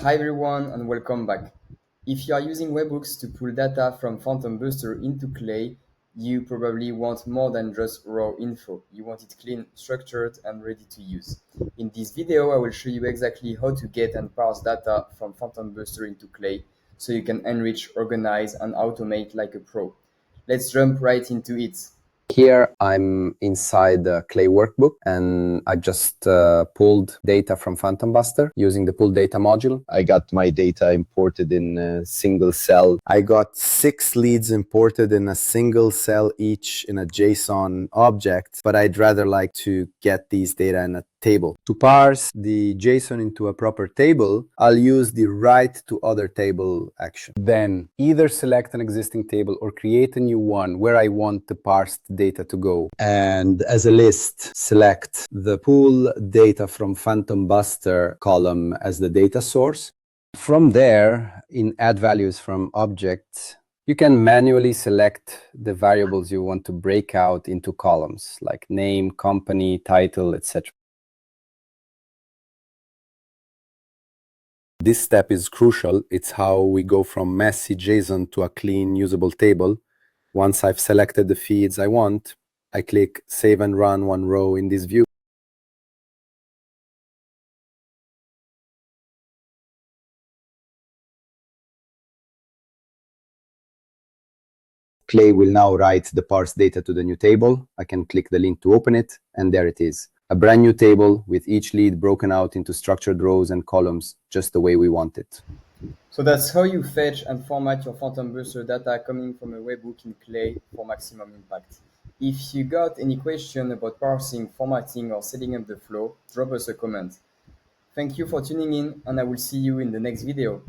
Hi everyone and welcome back. If you are using webhooks to pull data from PhantomBuster into Clay, you probably want more than just raw info. You want it clean, structured, and ready to use. In this video, I will show you exactly how to get and parse data from PhantomBuster into Clay so you can enrich, organize, and automate like a pro. Let's jump right into it. Here I'm inside the Clay workbook and I just pulled data from PhantomBuster using the pull data module. I got my data imported in a single cell. I got 6 leads imported in a single cell each in a JSON object, but I'd rather like to get these data in a table. To parse the JSON into a proper table, I'll use the write to other table action. Then either select an existing table or create a new one where I want the parsed data to go. And as a list, select the pull data from PhantomBuster column as the data source. From there, in add values from objects, you can manually select the variables you want to break out into columns like name, company, title, etc. This step is crucial. It's how we go from messy JSON to a clean, usable table. Once I've selected the feeds I want, I click Save and Run one row in this view. Clay will now write the parsed data to the new table. I can click the link to open it, and there it is. A brand new table with each lead broken out into structured rows and columns, just the way we want it. So that's how you fetch and format your PhantomBuster data coming from a webhook in Clay for maximum impact. If you got any question about parsing, formatting, or setting up the flow, drop us a comment. Thank you for tuning in, and I will see you in the next video.